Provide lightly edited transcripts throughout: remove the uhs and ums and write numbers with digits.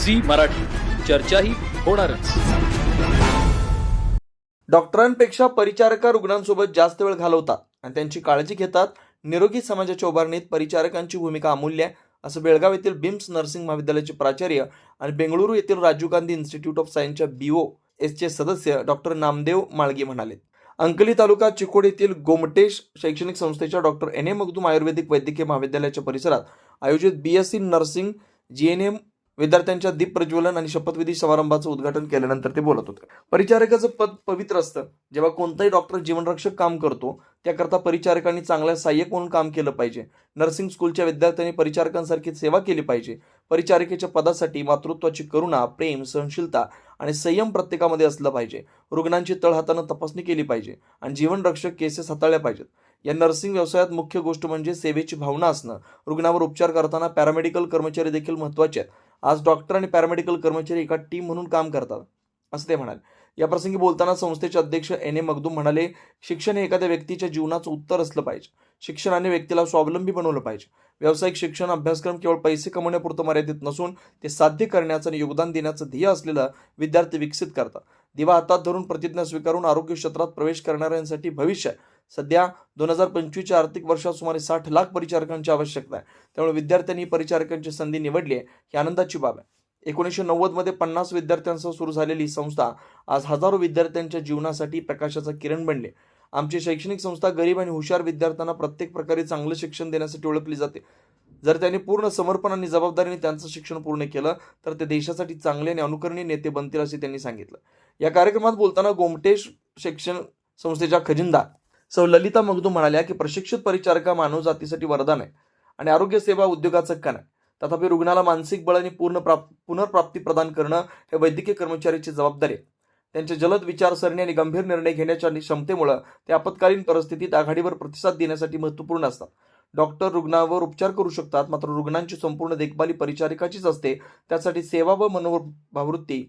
झी मराठी, चर्चा ही होणारच. डॉक्टरांपेक्षा परिचारिका रुग्णांसोबत जास्त वेळ घालवतात आणि त्यांची काळजी घेतात. निरोगी समाजाच्या उभारणीत परिचारकांची भूमिका अमूल्य आहे, असं बेळगाव येथील बिम्स नर्सिंग महाविद्यालयाचे प्राचार्य आणि बेंगळुरू येथील राजीव गांधी इन्स्टिट्यूट ऑफ सायन्सच्या BOSचे सदस्य डॉक्टर नामदेव माळगी म्हणाले. अंकली तालुका चिकोड येथील गोमटेश शैक्षणिक संस्थेच्या डॉक्टर NA मगदूम आयुर्वेदिक वैद्यकीय महाविद्यालयाच्या परिसरात आयोजित BSc नर्सिंग GNM विद्यार्थ्यांच्या दीप प्रज्वलन आणि शपथविधी समारंभाचं उद्घाटन केल्यानंतर ते बोलत होते. परिचारकाचं पद पवित्र असतं. जेव्हा कोणताही डॉक्टर जीवनरक्षक काम करतो त्याकरता परिचारकांनी चांगल्या सहाय्यक म्हणून काम केलं पाहिजे. नर्सिंग स्कूलच्या विद्यार्थ्यांनी परिचारकांसारखी सेवा केली पाहिजे. परिचारिकेच्या पदासाठी मातृत्वाची करुणा, प्रेम, सहनशीलता आणि संयम प्रत्येकामध्ये असलं पाहिजे. रुग्णांची तळहातानं तपासणी केली पाहिजे आणि जीवनरक्षक केसेस हाताळल्या पाहिजेत. या नर्सिंग व्यवसायात मुख्य गोष्ट म्हणजे सेवेची भावना असणं. रुग्णावर उपचार करताना पॅरामेडिकल कर्मचारी देखील महत्त्वाचे आहेत. आज डॉक्टर आणि पॅरामेडिकल कर्मचारी एका टीम म्हणून काम करतात, असं ते म्हणाले. याप्रसंगी बोलताना संस्थेचे अध्यक्ष NA मगदूम म्हणाले, शिक्षण हे एखाद्या व्यक्तीच्या जीवनाचं उत्तर असलं पाहिजे. शिक्षणाने व्यक्तीला स्वावलंबी बनवलं पाहिजे. व्यावसायिक शिक्षण अभ्यासक्रम केवळ पैसे कमवण्यापुरतं मर्यादित नसून ते साध्य करण्याचं आणि योगदान देण्याचं ध्येय असलेला विद्यार्थी विकसित करतात. दिवा हातात धरून प्रतिज्ञा स्वीकारून आरोग्य क्षेत्रात प्रवेश करणाऱ्यांसाठी भविष्य आहे. सध्या 2025च्या आर्थिक वर्षात सुमारे 60 लाख परिचारकांची आवश्यकता आहे. त्यामुळे विद्यार्थ्यांनी परिचारकांची संधी निवडली आहे, ही आनंदाची बाब आहे. 1990 मध्ये 50 विद्यार्थ्यांसह सुरू झालेली ही संस्था आज हजारो विद्यार्थ्यांच्या जीवनासाठी प्रकाशाचा किरण बनले. आमची शैक्षणिक संस्था गरीब आणि हुशार विद्यार्थ्यांना प्रत्येक प्रकारे चांगलं शिक्षण देण्यासाठी ओळखली जाते. जर त्यांनी पूर्ण समर्पण आणि जबाबदारीने त्यांचं शिक्षण पूर्ण केलं तर ते देशासाठी चांगले आणि अनुकरणीय नेते बनतील, असे त्यांनी सांगितलं. या कार्यक्रमात बोलताना गोमटेश शिक्षण संस्थेच्या खजिनदार सौ ललिता मगदूम म्हणाल्या की प्रशिक्षित परिचारिका मानव जातीसाठी वरदान आहे आणि आरोग्य सेवा उद्योगाचं कण आहे. तथापि रुग्णाला मानसिक बळ आणि पुनर्प्राप्ती प्रदान करणं हे वैद्यकीय कर्मचाऱ्याची जबाबदारी आहे. त्यांच्या जलद विचारसरणी आणि गंभीर निर्णय घेण्याच्या क्षमतेमुळे ते आपत्कालीन परिस्थितीत आघाडीवर प्रतिसाद देण्यासाठी महत्त्वपूर्ण असतात. डॉक्टर रुग्णावर उपचार करू शकतात, मात्र रुग्णांची संपूर्ण देखभाली परिचारिकाचीच असते. त्यासाठी सेवा व मनोभाववृत्ती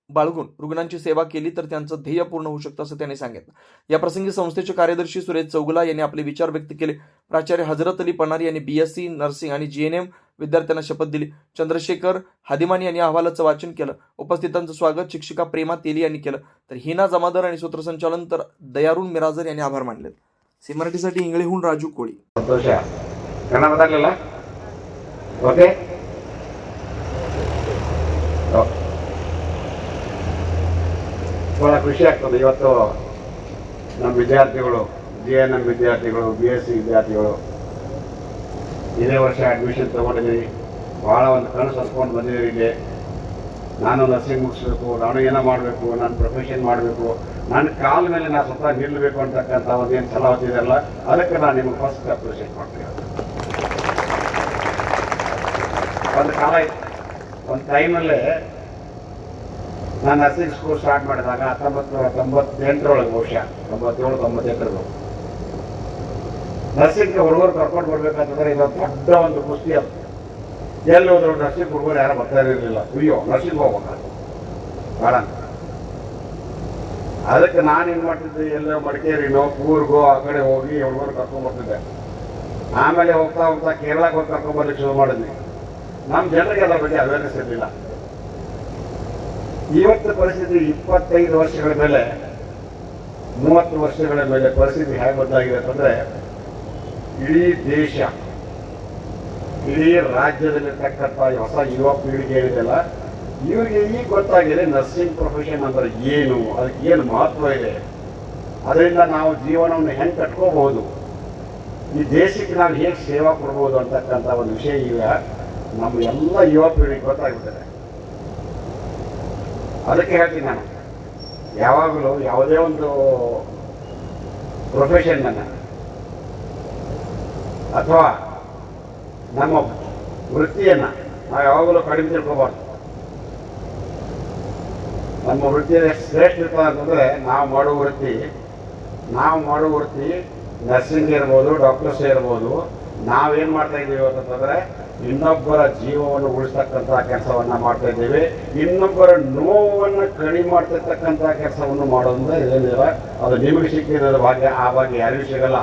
बाळगून रुग्णांची सेवा केली तर त्यांचं ध्येय पूर्ण होऊ शकतं, असं त्यांनी सांगितलं. या प्रसंगी संस्थेचे कार्यदर्शी सुरेश चौगुला यांनी आपले विचार व्यक्त केले. प्राचार्य हजरत अली पणारी यांनी BSc नर्सिंग आणि GNM विद्यार्थ्यांना शपथ दिली. चंद्रशेखर हादिमानी यांनी अहवालाचं वाचन केलं. उपस्थितांचं स्वागत शिक्षिका प्रेमा तेली यांनी केलं, तर हिना जमादार आणि सूत्रसंचालन तर दयारुण मिराजर यांनी आभार मानले. सी मराठीसाठी इंगळेहून राजू कोळी. ओके, ಬಹಳ ಖುಷಿ ಆಗ್ತದೆ. ಇವತ್ತು ನಮ್ಮ ವಿದ್ಯಾರ್ಥಿಗಳು GNM ವಿದ್ಯಾರ್ಥಿಗಳು, BSc ವಿದ್ಯಾರ್ಥಿಗಳು ಇದೇ ವರ್ಷ ಅಡ್ಮಿಷನ್ ತೊಗೊಂಡಿದ್ದೀವಿ. ಭಾಳ ಒಂದು ಕನಸು ಹತ್ಕೊಂಡು ಬಂದಿದ್ದೀವಿ. ಇಲ್ಲಿ ನಾನು ನರ್ಸಿಂಗ್ ಮುಗಿಸ್ಬೇಕು, ನಾನು ಏನೋ ಮಾಡಬೇಕು, ನಾನು ಪ್ರೊಫೆಷನ್ ಮಾಡಬೇಕು, ನನ್ನ ಕಾಲ ಮೇಲೆ ನಾನು ಸ್ವತಃ ನಿಲ್ಲಬೇಕು ಅಂತಕ್ಕಂಥ ಒಂದೇನು ಛಲ ಹೊತ್ತಿದೆಯಲ್ಲ, ಅದಕ್ಕೆ ನಾನು ನಿಮಗೆ ಫಸ್ಟ್ ಅಪ್ರಿಷಿಯೇಟ್ ಮಾಡ್ತೀನಿ. ಒಂದು ಕಾಲ ಒಂದು ಟೈಮಲ್ಲೇ ನಾನು ನರ್ಸಿಂಗ್ ಸ್ಕೂಲ್ ಸ್ಟಾರ್ಟ್ ಮಾಡಿದಾಗ 1998 ಬಹುಶಃ 97-98 ನರ್ಸಿಂಗ್ಗೆ ಹುಡುಗರು ಕರ್ಕೊಂಡು ಬರ್ಬೇಕಂತಂದ್ರೆ ಇದೊಂದು ದೊಡ್ಡ ಒಂದು ಕುಸ್ತಿ. ಅದು ಎಲ್ಲಿ ಹೋದ್ರು ನರ್ಸಿಂಗ್ ಹುಡುಗರು ಯಾರು ಬರ್ತಾ ಇರಲಿಲ್ಲ. ಅಯ್ಯೋ ನರ್ಸಿಂಗ್ ಹೋಗ್ಬೇಕ ಬೇಡ. ಅದಕ್ಕೆ ನಾನೇನು ಮಾಡ್ತಿದ್ದೆ, ಎಲ್ಲೋ ಮಡಿಕೇರಿನೋ ಕೂರ್ಗೋ ಆ ಕಡೆ ಹೋಗಿ ಹುಡುಗರು ಕರ್ಕೊಂಡ್ ಬರ್ತಿದ್ದೆ. ಆಮೇಲೆ ಹೋಗ್ತಾ ಹೋಗ್ತಾ ಕೇರಳಕ್ಕೆ ಹೋಗಿ ಕರ್ಕೊಂಡ್ಬರ್ಲಿಕ್ಕೆ ಶುರು ಮಾಡಿದ್ವಿ. ನಮ್ಮ ಜನರಿಗೆ ಅದರ ಬಗ್ಗೆ ಅವೇರ್ನೆಸ್ ಇರಲಿಲ್ಲ. ಇವತ್ತು ಪರಿಸ್ಥಿತಿ 25 ವರ್ಷಗಳ ಮೇಲೆ 30 ವರ್ಷಗಳ ಮೇಲೆ ಪರಿಸ್ಥಿತಿ ಹೇಗೆ ಬದಲಾಗಿದೆ ಅಂತಂದ್ರೆ, ಇಡೀ ದೇಶ, ಇಡೀ ರಾಜ್ಯದಲ್ಲಿರ್ತಕ್ಕಂಥ ಹೊಸ ಯುವ ಪೀಳಿಗೆ ಏನಿದೆಯಲ್ಲ, ಇವರಿಗೆ ಈಗ ಗೊತ್ತಾಗಿದೆ ನರ್ಸಿಂಗ್ ಪ್ರೊಫೆಷನ್ ಅಂದ್ರೆ ಏನು, ಅದಕ್ಕೆ ಏನು ಮಹತ್ವ ಇದೆ, ಅದರಿಂದ ನಾವು ಜೀವನವನ್ನು ಹೆಂಗೆ ಕಟ್ಕೋಬಹುದು, ಈ ದೇಶಕ್ಕೆ ನಾವು ಹೇಗೆ ಸೇವಾ ಕೊಡ್ಬೋದು ಅಂತಕ್ಕಂಥ ಒಂದು ವಿಷಯ ಈಗ ನಮ್ಮ ಎಲ್ಲ ಯುವ ಪೀಳಿಗೆ ಗೊತ್ತಾಗ್ಬಿಟ್ಟಿದೆ. ಅದಕ್ಕೆ ಹೇಳ್ತೀನಿ, ನಾನು ಯಾವಾಗಲೂ ಯಾವುದೇ ಒಂದು ಪ್ರೊಫೆಷನ್ನ ಅಥವಾ ನಮ್ಮ ವೃತ್ತಿಯನ್ನು ನಾವು ಯಾವಾಗಲೂ ಕಡಿಮೆ ತಿಳ್ಕೊಬಾರ್ದು. ನಮ್ಮ ವೃತ್ತಿಯಲ್ಲಿ ಶ್ರೇಷ್ಠ ಇರ್ತದೆ ಅಂತಂದರೆ ನಾವು ಮಾಡೋ ವೃತ್ತಿ ನರ್ಸಿಂಗ್ ಇರ್ಬೋದು, ಡಾಕ್ಟರ್ಸ್ ಇರ್ಬೋದು. ನಾವೇನು ಮಾಡ್ತಾ ಇದ್ದೀವಿ ಅಂತಂದರೆ ಇನ್ನೊಬ್ಬರ ಜೀವವನ್ನು ಉಳಿಸ್ತಕ್ಕಂಥ ಕೆಲಸವನ್ನು ಮಾಡ್ತಾ ಇದ್ದೀವಿ. ಇನ್ನೊಬ್ಬರ ನೋವನ್ನು ಕಡಿಮೆ ಮಾಡ್ತಿರ್ತಕ್ಕಂಥ ಕೆಲಸವನ್ನು ಮಾಡೋದ್ರಿಂದ ಏನಿಲ್ಲ, ಅದು ನಿಮಗೆ ಸಿಕ್ಕಿರೋದ್ರ ಭಾಗ್ಯ. ಆ ಭಾಗ್ಯ ಯಾರಿಗೂ ಸಿಗಲ್ಲ.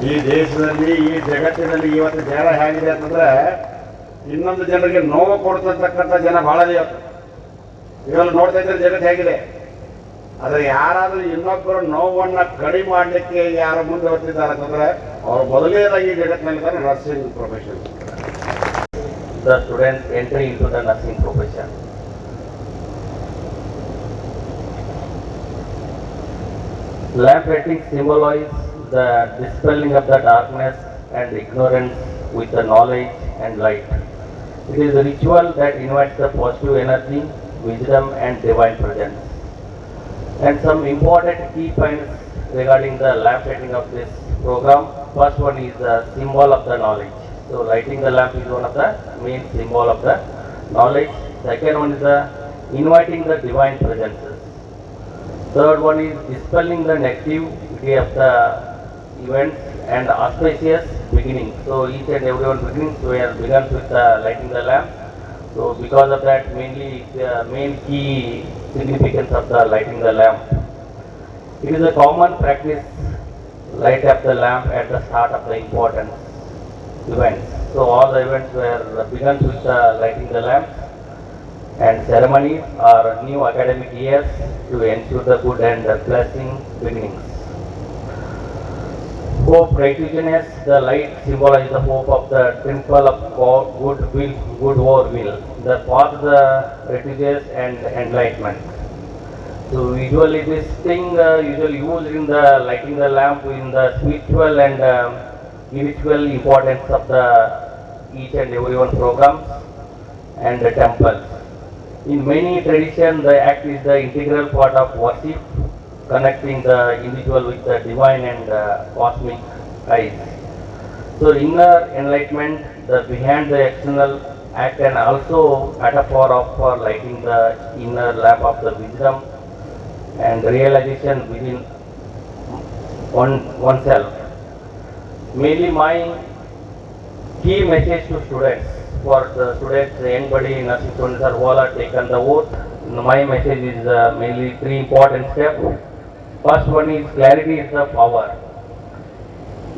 ಈ ದೇಶದಲ್ಲಿ, ಈ ಜಗತ್ತಿನಲ್ಲಿ ಇವತ್ತು ಜನ ಹೇಗಿದೆ ಅಂತಂದ್ರೆ ಇನ್ನೊಂದು ಜನರಿಗೆ ನೋವು ಕೊಡ್ತಕ್ಕಂಥ ಜನ ಬಹಳ ಇವತ್ತು. ಇವೆಲ್ಲ ನೋಡ್ತಾ ಇದ್ರೆ ಜಗತ್ತು ಹೇಗಿದೆ. ಆದರೆ ಯಾರಾದರೂ ಇನ್ನೊಬ್ಬರ ನೋವನ್ನು ಕಡಿಮೆ ಮಾಡಲಿಕ್ಕೆ ಯಾರು ಮುಂದೆ ಬರ್ತಿದ್ದಾರೆ ಅಂತಂದ್ರೆ ಅವರು ಮೊದಲನೇದಾಗಿ ಈ ಜಗತ್ತಿನಲ್ಲಿ nursing profession. The students enter into the nursing profession. Lamp lighting symbolizes the dispelling of the darkness and ignorance with the knowledge and light. It is a ritual that invites the positive energy, wisdom and divine presence. And some important key points regarding the lamp lighting of this program. First one is the symbol of the knowledge. So lighting the lamp is one of the main symbol of the knowledge. Second one is the inviting the divine presences. Third one is dispelling the negativity of the events and auspicious beginning. So each and every one beginnings were begins with lighting the lamp. So because of that, mainly the main key significance of the lighting the lamp. It is a common practice light up the lamp at the start of the important events. So all the events were begun with lighting the lamp, and ceremonies or new academic years to ensure the good and blessing beginnings. Hope righteousness, the light symbolizes the hope of the temple of God, good will, good over will, the path of the righteousness and enlightenment. So usually this thing usually used in the lighting the lamp in the spiritual and spiritual importance of the each and every one programs and the temples. In many traditions, the act is the integral part of worship, connecting the individual with the divine and cosmic eyes. So inner enlightenment, the behind the external act and also metaphor of lighting the inner lamp of the wisdom and realization within oneself. Mainly my key message to students, for the students, anybody nursing students are all are taken the oath. My message is mainly three important steps. First one is clarity is the power.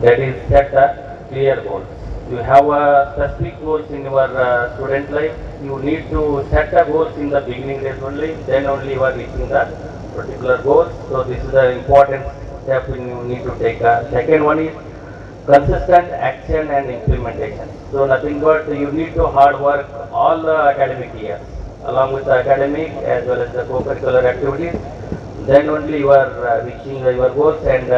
That is set a clear goals. You have specific goals in your student life. You need to set the goals in the beginning days only. Then only you are reaching the particular goals. So this is the important step you need to take. Second one is consistent action and implementation. So nothing but you need to hard work all the academic years along with the academic as well as the co-curricular activities. Then only you are reaching your goals, and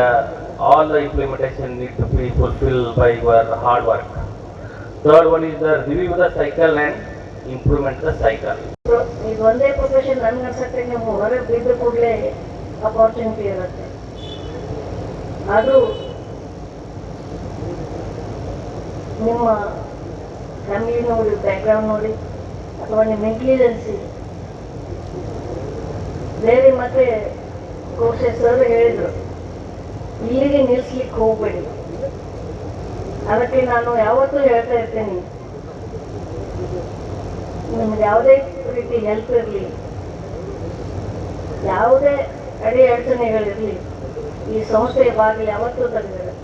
all the implementation need to be fulfilled by your hard work. Third one is the review the cycle and improvement the cycle. ಈಗ ಒಂದೇ profession ನನ್ಗೆ ಅನ್ಸತ್ತೆ ನೀವು ಹೊರಗೆ ಬಿದ್ದ ಕೂಡಲೇ opportunity ಇರುತ್ತೆ. ಅದು ನಿಮ್ಮ ಫ್ಯಾಮಿಲಿ ನೋಡಿ, ಬ್ಯಾಕ್ಗ್ರೌಂಡ್ ನೋಡಿ, ಅಥವಾ ನಿಮ್ಮ ಇಂಟೆಲಿಜೆನ್ಸಿ ಬೇರೆ ಮತ್ತೆ ಕೋರ್ಸಸ್ ಸರ್ ಹೇಳಿದರು ಇಲ್ಲಿಗೆ ನಿಲ್ಲಿಸ್ಲಿಕ್ಕೆ ಹೋಗಬೇಡಿ. ಅದಕ್ಕೆ ನಾನು ಯಾವತ್ತೂ ಹೇಳ್ತಾ ಇರ್ತೀನಿ, ನಿಮ್ಗೆ ಯಾವುದೇ ರೀತಿ ಹೆಲ್ಪ್ ಇರಲಿ, ಯಾವುದೇ ಅಡಿ ಅಡಚಣೆಗಳಿರಲಿ, ಈ ಸಂಸ್ಥೆಯ ಬಾಗಿಲು ಯಾವತ್ತೂ ತೆಗೆದಿರುತ್ತೆ.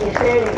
ಇಷ್ಟೇ ಹೇಳಿ